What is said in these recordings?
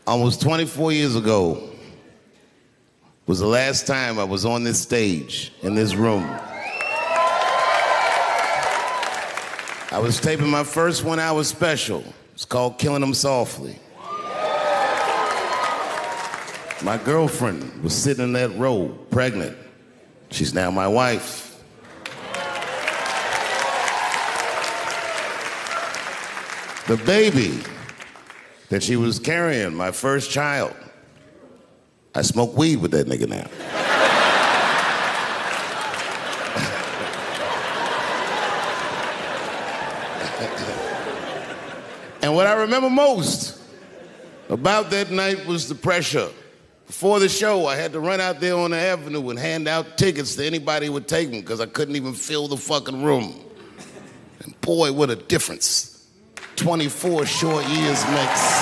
Almost 24 years ago was the last time I was on this stage, in this room. I was taping my first 1 hour special. It's called Killing Them Softly. My girlfriend was sitting in that row, pregnant. She's now my wife. The baby that she was carrying, my first child, I smoke weed with that nigga now. And what I remember most about that night was the pressure. Before the show, I had to run out there on the avenue and hand out tickets to anybody who would take them because I couldn't even fill the fucking room. And boy, what a difference 24 short years makes.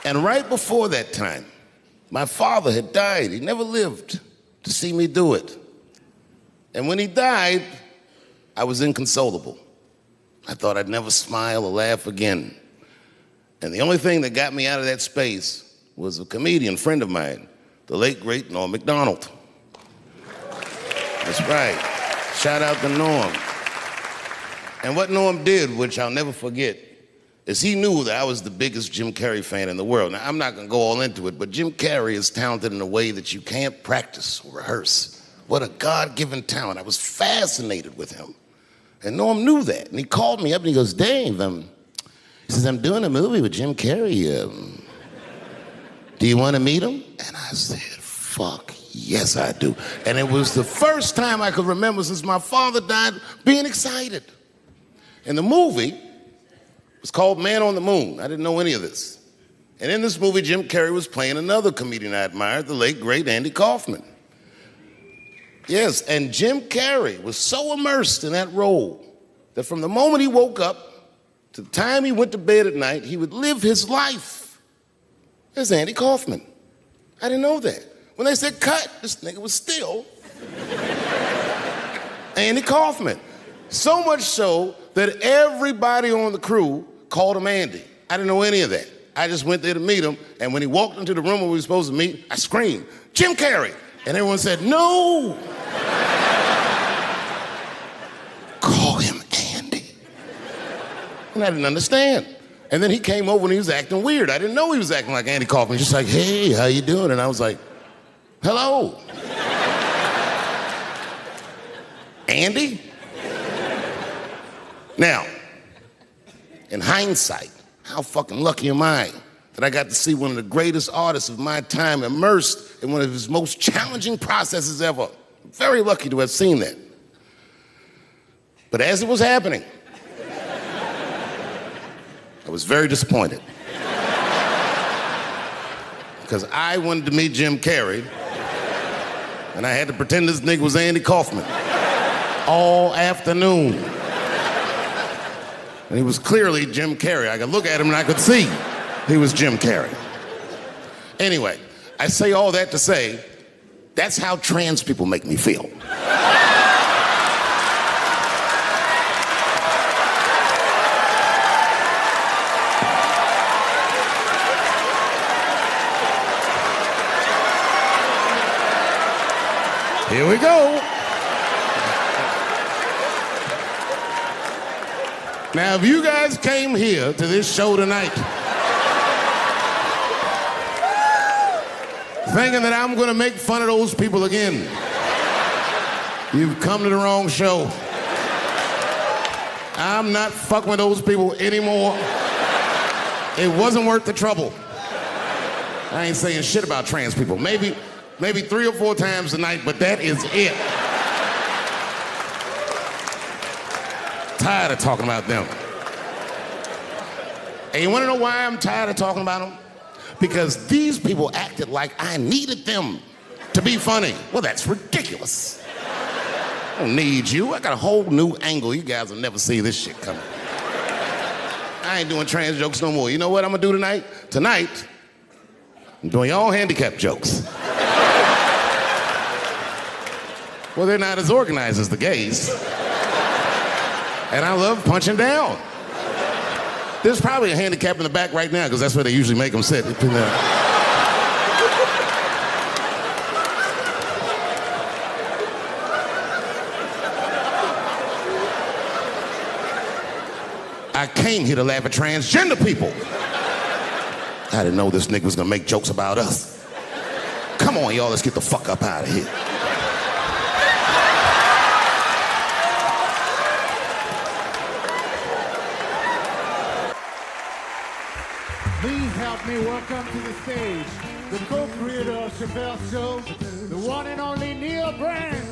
And right before that time, my father had died. He never lived to see me do it. And when he died, I was inconsolable. I thought I'd never smile or laugh again. And the only thing that got me out of that space was a comedian friend of mine, the late, great Norm Macdonald. That's right. Shout out to Norm. And what Norm did, which I'll never forget, is he knew that I was the biggest Jim Carrey fan in the world. Now, I'm not gonna go all into it, but Jim Carrey is talented in a way that you can't practice or rehearse. What a God-given talent. I was fascinated with him. And Norm knew that. And he called me up and he goes, Dave, he says, I'm doing a movie with Jim Carrey. Do you want to meet him? And I said, fuck, yes, I do. And it was the first time I could remember since my father died being excited. And the movie was called Man on the Moon. I didn't know any of this. And in this movie, Jim Carrey was playing another comedian I admired, the late, great Andy Kaufman. Yes, and Jim Carrey was so immersed in that role that from the moment he woke up to the time he went to bed at night, he would live his life as Andy Kaufman. I didn't know that. When they said cut, this nigga was still Andy Kaufman. So much so that everybody on the crew called him Andy. I didn't know any of that. I just went there to meet him, and when he walked into the room where we were supposed to meet, I screamed, Jim Carrey! And everyone said, no! Call him Andy. And I didn't understand. And then he came over and he was acting weird. I didn't know he was acting like Andy Kaufman. Just like, hey, how you doing? And I was like, hello. Andy? Now, in hindsight, how fucking lucky am I that I got to see one of the greatest artists of my time immersed in one of his most challenging processes ever. Very lucky to have seen that. But as it was happening, I was very disappointed. Because I wanted to meet Jim Carrey, and I had to pretend this nigga was Andy Kaufman all afternoon. And he was clearly Jim Carrey. I could look at him and I could see he was Jim Carrey. Anyway, I say all that to say, that's how trans people make me feel. Here we go. Now, if you guys came here to this show tonight thinking that I'm gonna make fun of those people again, you've come to the wrong show. I'm not fucking with those people anymore. It wasn't worth the trouble. I ain't saying shit about trans people. Maybe 3 or 4 times a night, but that is it. Tired of talking about them. And you wanna know why I'm tired of talking about them? Because these people acted like I needed them to be funny. Well, that's ridiculous. I don't need you. I got a whole new angle. You guys will never see this shit coming. I ain't doing trans jokes no more. You know what I'm gonna do tonight? Tonight, I'm doing all handicap jokes. Well, they're not as organized as the gays. And I love punching down. There's probably a handicap in the back right now, because that's where they usually make them sit. I came here to laugh at transgender people. I didn't know this nigga was gonna make jokes about us. Come on, y'all, let's get the fuck up out of here. Please help me welcome to the stage the co-creator of Chappelle Show, the one and only Neil Brand.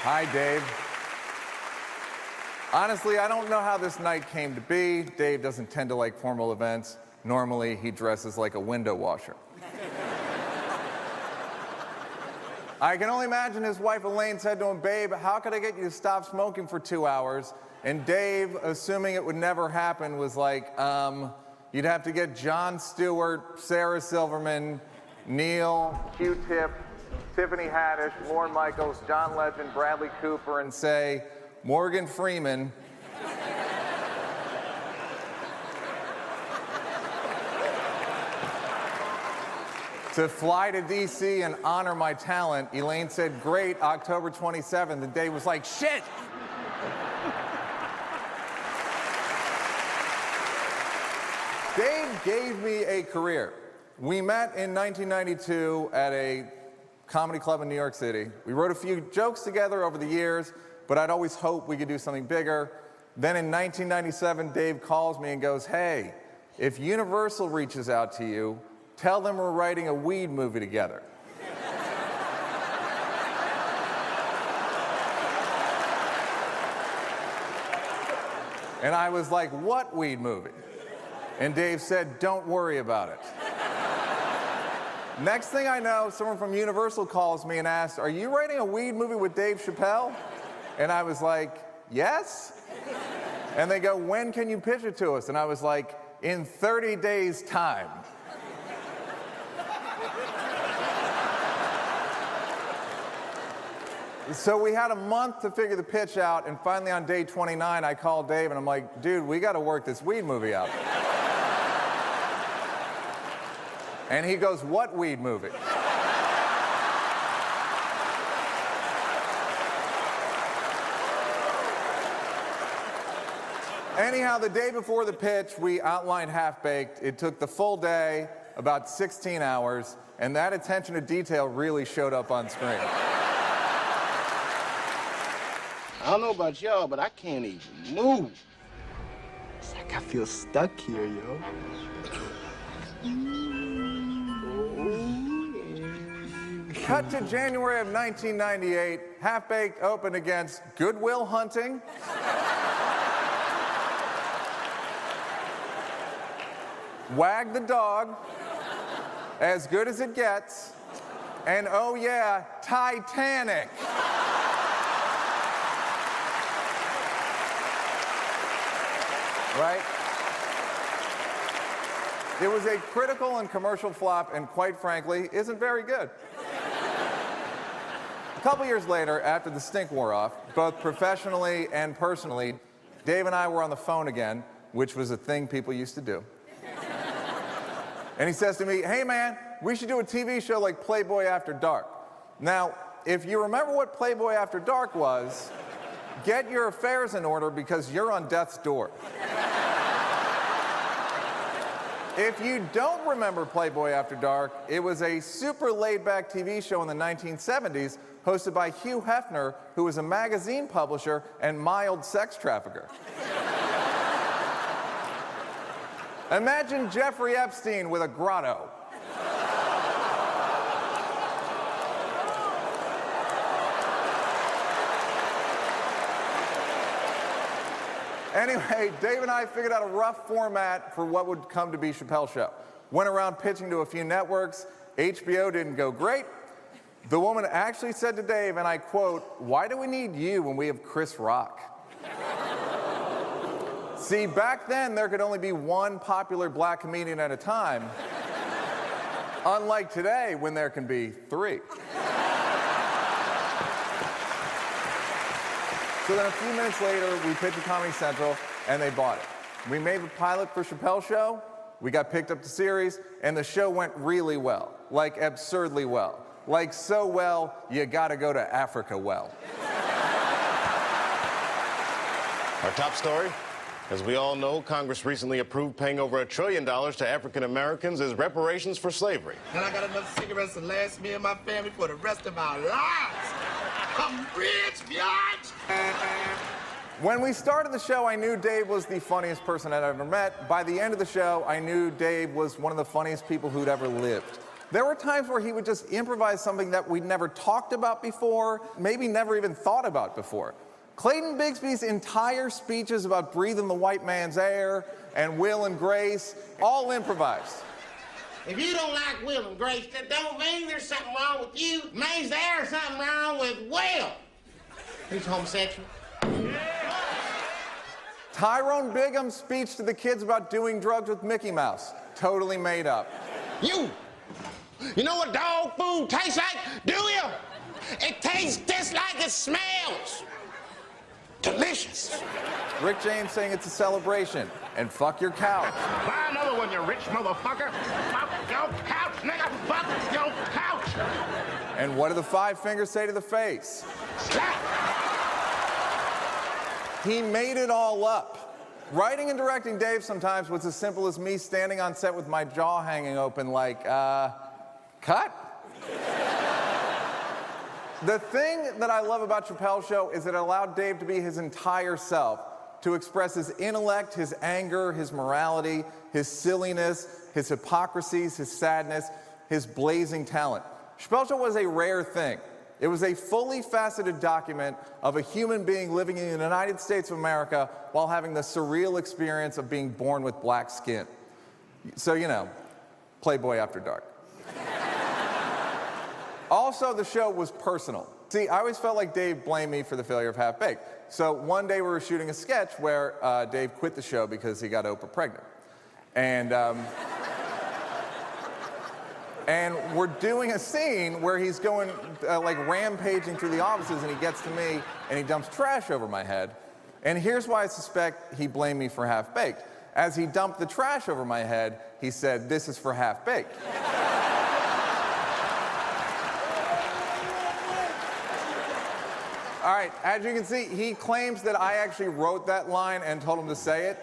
Hi, Dave. Honestly, I don't know how this night came to be. Dave doesn't tend to like formal events. Normally, he dresses like a window washer. I can only imagine his wife Elaine said to him, "Babe, how could I get you to stop smoking for 2 hours?" And Dave, assuming it would never happen, was like, you'd have to get Jon Stewart, Sarah Silverman, Neil, Q-Tip, Tiffany Haddish, Lorne Michaels, John Legend, Bradley Cooper, and say, Morgan Freeman, to fly to DC and honor my talent. Elaine said, great, October 27th. The day was like, shit! Dave gave me a career. We met in 1992 at a comedy club in New York City. We wrote a few jokes together over the years, but I'd always hoped we could do something bigger. Then in 1997, Dave calls me and goes, hey, if Universal reaches out to you, tell them we're writing a weed movie together. And I was like, what weed movie? And Dave said, don't worry about it. Next thing I know, someone from Universal calls me and asks, are you writing a weed movie with Dave Chappelle? And I was like, yes? And they go, when can you pitch it to us? And I was like, in 30 days' time. So we had a month to figure the pitch out, and finally on day 29, I called Dave and I'm like, dude, we gotta work this weed movie out. And he goes, what weed movie? Anyhow, the day before the pitch, we outlined Half-Baked. It took the full day, about 16 hours, and that attention to detail really showed up on screen. I don't know about y'all, but I can't even move. It's like I feel stuck here, yo. Cut to January of 1998. Half-Baked opened against Good Will Hunting, Wag the Dog, As Good as It Gets, and oh yeah, Titanic. Right? It was a critical and commercial flop, and quite frankly, isn't very good. A couple years later, after the stink wore off, both professionally and personally, Dave and I were on the phone again, which was a thing people used to do. And he says to me, hey man, we should do a TV show like Playboy After Dark. Now, if you remember what Playboy After Dark was, get your affairs in order because you're on death's door. If you don't remember Playboy After Dark, it was a super laid-back TV show in the 1970s hosted by Hugh Hefner, who was a magazine publisher and mild sex trafficker. Imagine Jeffrey Epstein with a grotto. Anyway, Dave and I figured out a rough format for what would come to be Chappelle Show. Went around pitching to a few networks. HBO didn't go great. The woman actually said to Dave, and I quote, why do we need you when we have Chris Rock? See, back then, there could only be one popular black comedian at a time, unlike today, when there can be 3. So then a few minutes later, we pitched to Comedy Central, and they bought it. We made the pilot for Chappelle Show, we got picked up to series, and the show went really well. Like, absurdly well. Like, so well, you gotta go to Africa well. Our top story, as we all know, Congress recently approved paying over $1 trillion to African Americans as reparations for slavery. And I got enough cigarettes to last me and my family for the rest of our lives. I'm rich, biatch. When we started the show, I knew Dave was the funniest person I'd ever met. By the end of the show, I knew Dave was one of the funniest people who'd ever lived. There were times where he would just improvise something that we'd never talked about before, maybe never even thought about before. Clayton Bigsby's entire speeches about breathing the white man's air and Will and Grace, all improvised. If you don't like Will and Grace, that don't mean there's something wrong with you. It means there's something wrong with Will. He's homosexual. Tyrone Bigham's speech to the kids about doing drugs with Mickey Mouse, totally made up. You know what dog food tastes like, do you? It tastes just like it smells. Delicious. Rick James saying it's a celebration, and fuck your couch. Buy another one, you rich motherfucker. Fuck your couch, nigga. Fuck your couch. And what do the 5 fingers say to the face? Slap. He made it all up. Writing and directing Dave sometimes was as simple as me standing on set with my jaw hanging open like, cut? The thing that I love about Chappelle Show is it allowed Dave to be his entire self, to express his intellect, his anger, his morality, his silliness, his hypocrisies, his sadness, his blazing talent. Chappelle Show was a rare thing. It was a fully faceted document of a human being living in the United States of America while having the surreal experience of being born with black skin. So, you know, Playboy After Dark. Also, the show was personal. See, I always felt like Dave blamed me for the failure of Half Baked. So one day we were shooting a sketch where Dave quit the show because he got Oprah pregnant. And we're doing a scene where he's going like rampaging through the offices, and he gets to me and he dumps trash over my head. And here's why I suspect he blamed me for Half Baked. As he dumped the trash over my head, he said, "This is for Half Baked." All right, as you can see, he claims that I actually wrote that line and told him to say it,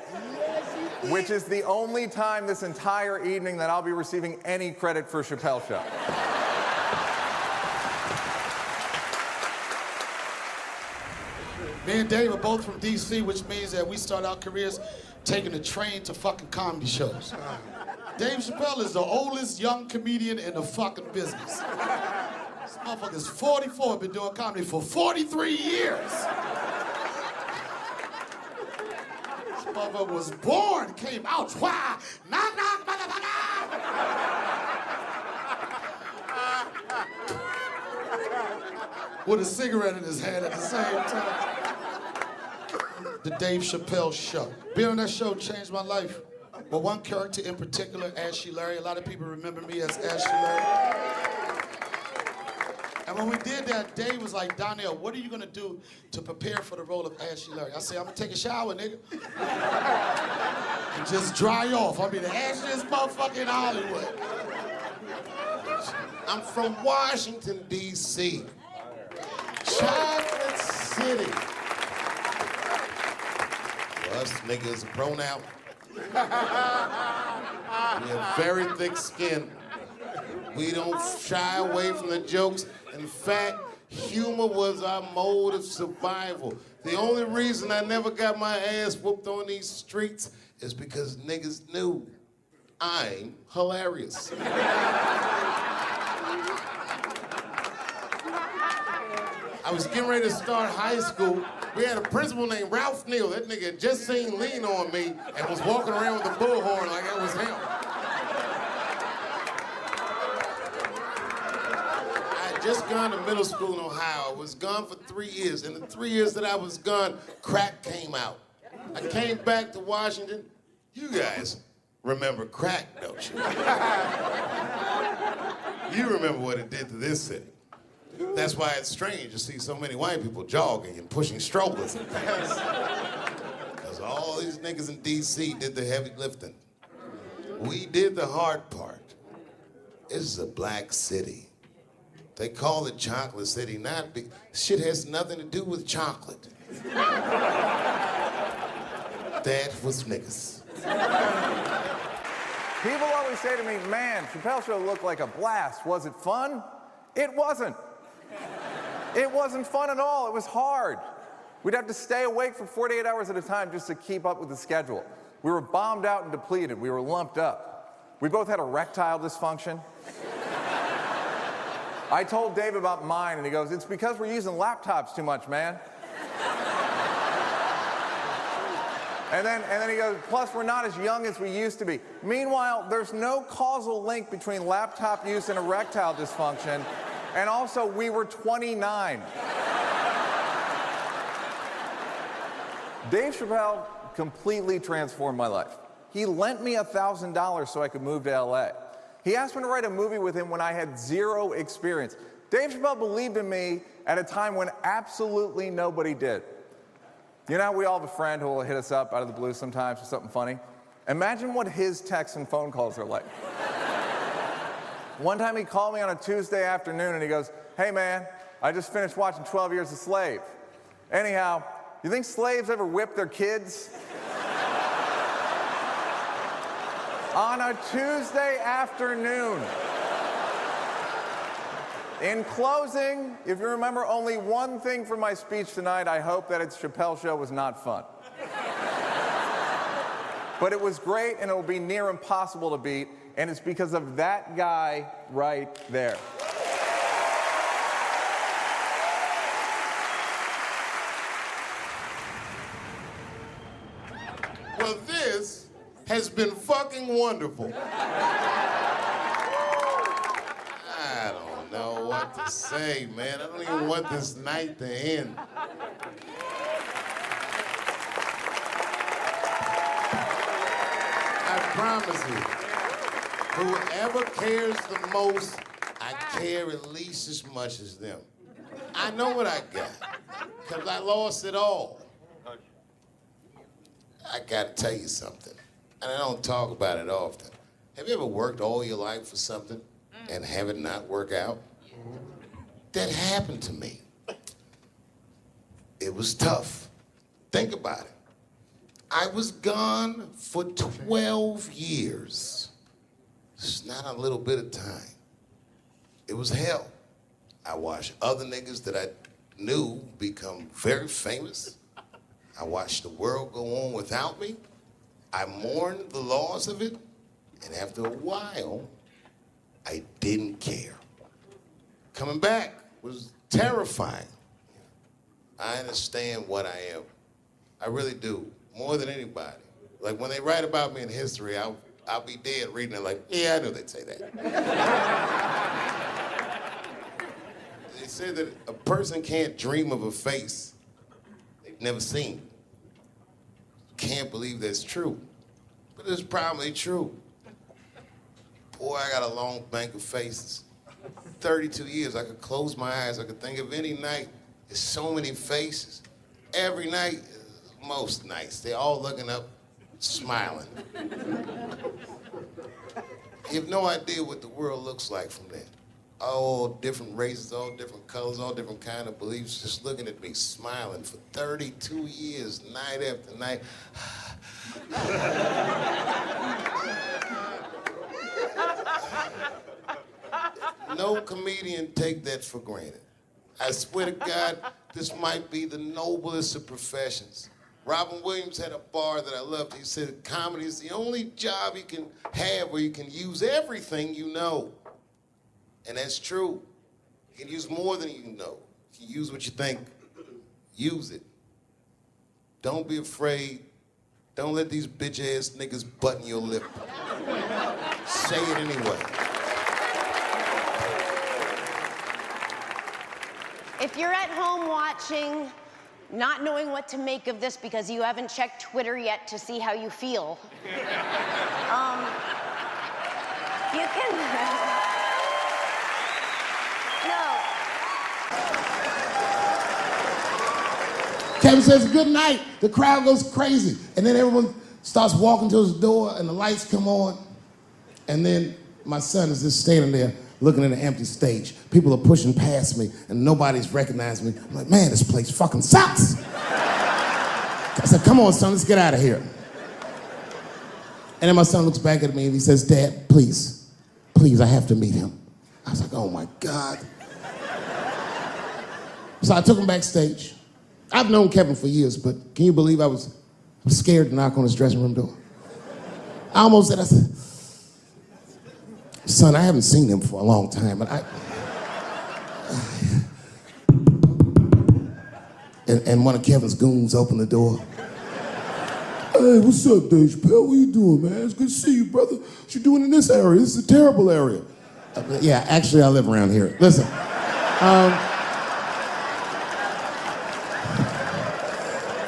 which is the only time this entire evening that I'll be receiving any credit for Chappelle Show. Me and Dave are both from D.C., which means that we start our careers taking the train to fucking comedy shows. Dave Chappelle is the oldest young comedian in the fucking business. This motherfucker's 44, been doing comedy for 43 years. This motherfucker was born, came out, why? Knock, knock, motherfucker! With a cigarette in his hand at the same time. The Dave Chappelle Show. Being on that show changed my life. But one character in particular, Ashy Larry, a lot of people remember me as Ashy Larry. And when we did that, Dave was like, "Donnell, what are you gonna do to prepare for the role of Ashy Larry?" I said, "I'm gonna take a shower, nigga. And just dry off. I'll be the ashiest motherfucker in Hollywood." I'm from Washington, D.C. Chocolate City. Well, us niggas are grown out. We have very thick skin. We don't shy away from the jokes. In fact, humor was our mode of survival. The only reason I never got my ass whooped on these streets is because niggas knew I'm hilarious. I was getting ready to start high school. We had a principal named Ralph Neal. That nigga had just seen Lean on Me and was walking around with a bullhorn like it was him. I had just gone to middle school in Ohio. I was gone for 3 years. In the 3 years that I was gone, crack came out. I came back to Washington. You guys remember crack, don't you? You remember what it did to this city. That's why it's strange to see so many white people jogging and pushing strollers. Because all these niggas in D.C. did the heavy lifting. We did the hard part. This is a black city. They call it Chocolate City, not because shit has nothing to do with chocolate. That was niggas. People always say to me, man, Chappelle Show looked like a blast. Was it fun? It wasn't. It wasn't fun at all. It was hard. We'd have to stay awake for 48 hours at a time just to keep up with the schedule. We were bombed out and depleted. We were lumped up. We both had erectile dysfunction. I told Dave about mine, and he goes, it's because we're using laptops too much, man. And then he goes, plus we're not as young as we used to be. Meanwhile, there's no causal link between laptop use and erectile dysfunction. And also, we were 29. Dave Chappelle completely transformed my life. He lent me $1,000 so I could move to LA. He asked me to write a movie with him when I had zero experience. Dave Chappelle believed in me at a time when absolutely nobody did. You know how we all have a friend who will hit us up out of the blue sometimes for something funny? Imagine what his texts and phone calls are like. One time he called me on a Tuesday afternoon and he goes, hey man, I just finished watching 12 Years a Slave. Anyhow, you think slaves ever whip their kids? On a Tuesday afternoon. In closing, if you remember only one thing from my speech tonight, I hope that it's Chappelle Show was not fun. But it was great, and it will be near impossible to beat, and it's because of that guy right there. Well, this has been fucking wonderful. I don't know what to say, man. I don't even want this night to end. I promise you, whoever cares the most, I care at least as much as them. I know what I got, because I lost it all. I gotta tell you something, and I don't talk about it often. Have you ever worked all your life for something and have it not work out? That happened to me. It was tough. Think about it. I was gone for 12 years. It's not a little bit of time. It was hell. I watched other niggas that I knew become very famous. I watched the world go on without me. I mourned the loss of it, and after a while, I didn't care. Coming back was terrifying. I understand what I am. I really do, more than anybody. Like when they write about me in history, I'll be dead reading it like, yeah, I knew they'd say that. They say that a person can't dream of a face they've never seen. Can't believe that's true, but it's probably true. Boy, I got a long bank of faces. 32 years, I could close my eyes, I could think of any night. There's so many faces. Every night, most nights, they're all looking up, smiling. You have no idea what the world looks like from there. All different races, all different colors, all different kind of beliefs, just looking at me, smiling for 32 years, night after night. No comedian take that for granted. I swear to God, this might be the noblest of professions. Robin Williams had a bar that I loved. He said, comedy is the only job you can have where you can use everything you know. And that's true. You can use more than you know. You can use what you think. Use it. Don't be afraid. Don't let these bitch-ass niggas button your lip. Say it anyway. If you're at home watching, not knowing what to make of this because you haven't checked Twitter yet to see how you feel. You can... No. Kevin says, good night. The crowd goes crazy. And then everyone starts walking to his door and the lights come on. And then my son is just standing there looking at an empty stage. People are pushing past me and nobody's recognizing me. I'm like, man, this place fucking sucks. I said, come on, son, let's get out of here. And then my son looks back at me and he says, Dad, please, I have to meet him. I was like, oh my God. So I took him backstage. I've known Kevin for years, but can you believe I was scared to knock on his dressing room door? I almost said, I said, son, I haven't seen him for a long time, but and one of Kevin's goons opened the door. Hey, what's up, Dave Chappelle? What you doing, man? It's good to see you, brother. What you doing in this area? This is a terrible area. Yeah, actually, I live around here. Listen.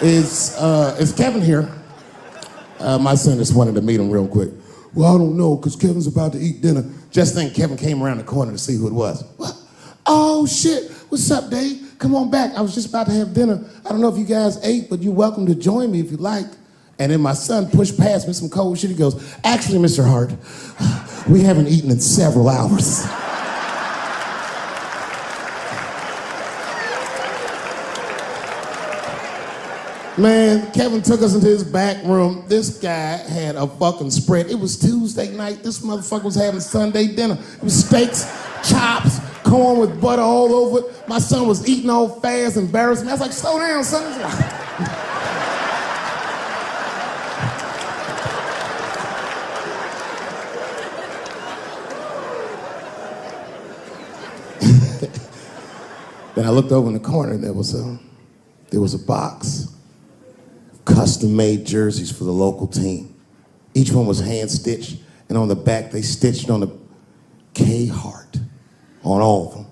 Is Kevin here? My son just wanted to meet him real quick. Well, I don't know, because Kevin's about to eat dinner. Just think Kevin came around the corner to see who it was. What? Oh, shit. What's up, Dave? Come on back. I was just about to have dinner. I don't know if you guys ate, but you're welcome to join me if you like. And then my son pushed past me some cold shit. He goes, actually, Mr. Hart, we haven't eaten in several hours. Man, Kevin took us into his back room. This guy had a fucking spread. It was Tuesday night. This motherfucker was having Sunday dinner. It was steaks, chops, corn with butter all over it. My son was eating all fast, embarrassed me. I was like, slow down, son. Then I looked over in the corner and there was a box. Custom-made jerseys for the local team. Each one was hand-stitched, and on the back they stitched on the K Hart on all of them.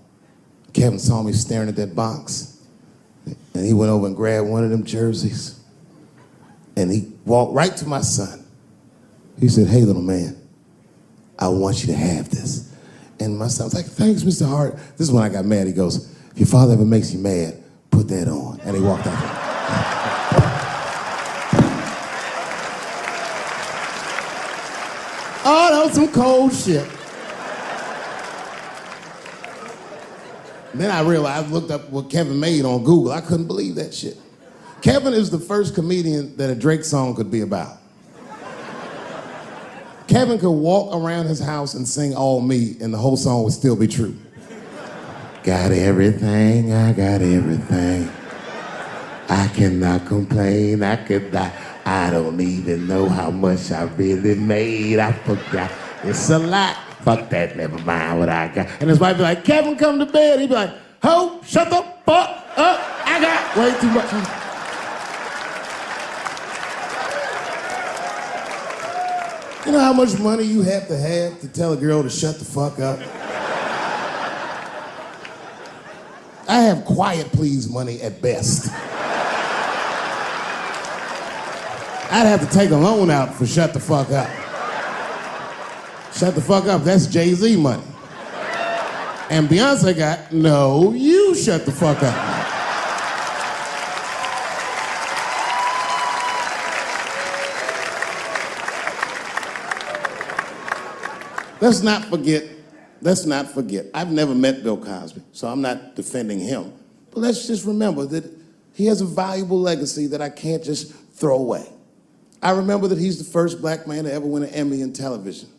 Kevin saw me staring at that box, and he went over and grabbed one of them jerseys, and he walked right to my son. He said, hey, little man, I want you to have this. And my son was like, thanks, Mr. Hart. This is when I got mad. He goes, if your father ever makes you mad, put that on. And he walked out. Oh, that was some cold shit. Then I realized, I looked up what Kevin made on Google. I couldn't believe that shit. Kevin is the first comedian that a Drake song could be about. Kevin could walk around his house and sing All Me, and the whole song would still be true. Got everything, I got everything. I cannot complain, I don't even know how much I really made. I forgot. It's a lot. Fuck that, never mind what I got. And his wife be like, Kevin, come to bed. He'd be like, ho, shut the fuck up. I got way too much. You know how much money you have to tell a girl to shut the fuck up? I have quiet please money at best. I'd have to take a loan out for shut the fuck up. Shut the fuck up, that's Jay-Z money. And Beyonce got, no, you shut the fuck up. Let's not forget, I've never met Bill Cosby, so I'm not defending him. But let's just remember that he has a valuable legacy that I can't just throw away. I remember that he's the first black man to ever win an Emmy in television.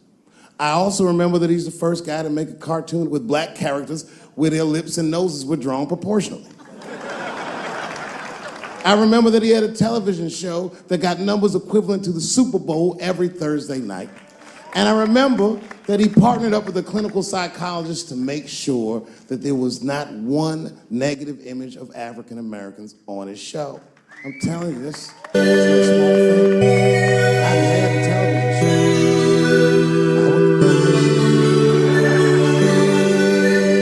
I also remember that he's the first guy to make a cartoon with black characters where their lips and noses were drawn proportionally. I remember that he had a television show that got numbers equivalent to the Super Bowl every Thursday night. And I remember that he partnered up with a clinical psychologist to make sure that there was not one negative image of African Americans on his show. I'm telling you, this is a small thing. I had a television show. I wouldn't do this shit.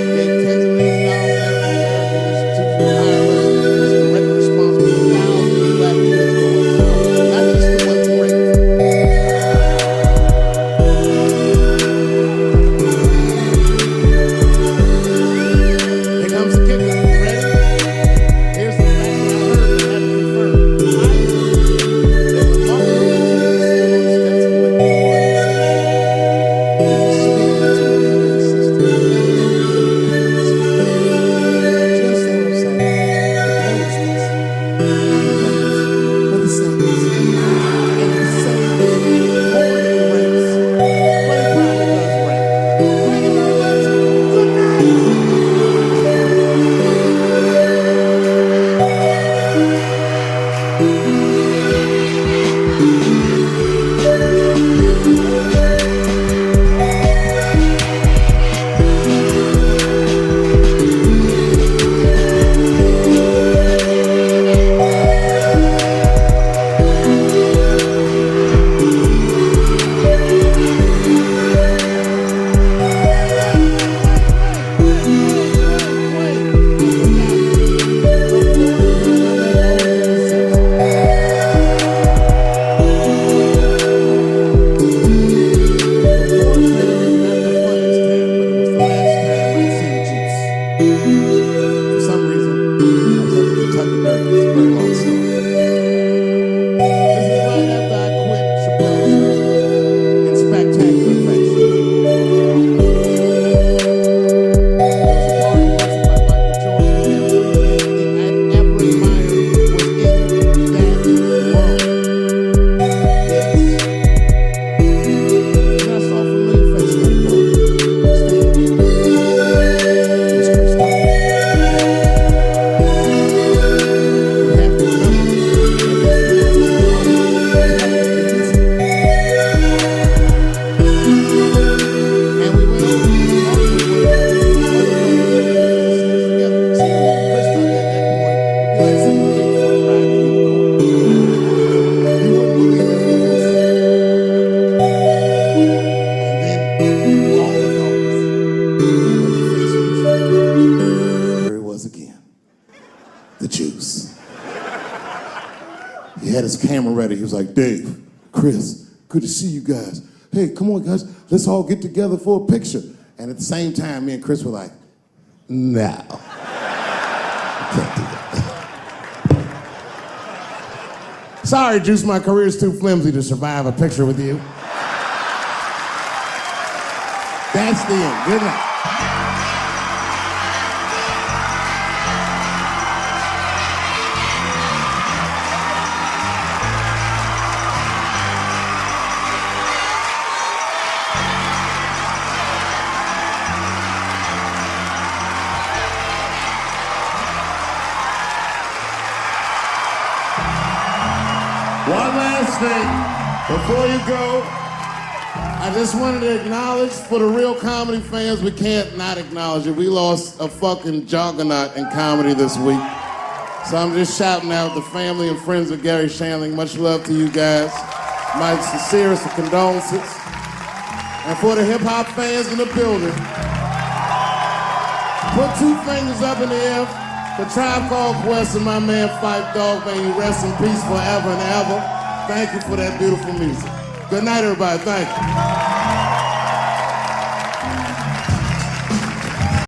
Gave tens of millions of dollars to African American institutions, IRS, as a direct response. ready. He was like, Dave, Chris, good to see you guys. Hey, come on, guys, let's all get together for a picture. And at the same time, me and Chris were like, no. Can't do that. Sorry, Juice, my career's too flimsy to survive a picture with you. That's the end. Good night. One last thing, before you go, I just wanted to acknowledge, for the real comedy fans, we can't not acknowledge it. We lost a fucking juggernaut in comedy this week. So I'm just shouting out the family and friends of Gary Shandling. Much love to you guys. My sincerest condolences. And for the hip-hop fans in the building, put 2 fingers up in the air for Tribe Called Quest and my man Phife Dawg. May you rest in peace forever and ever. Thank you for that beautiful music. Good night, everybody. Thank you.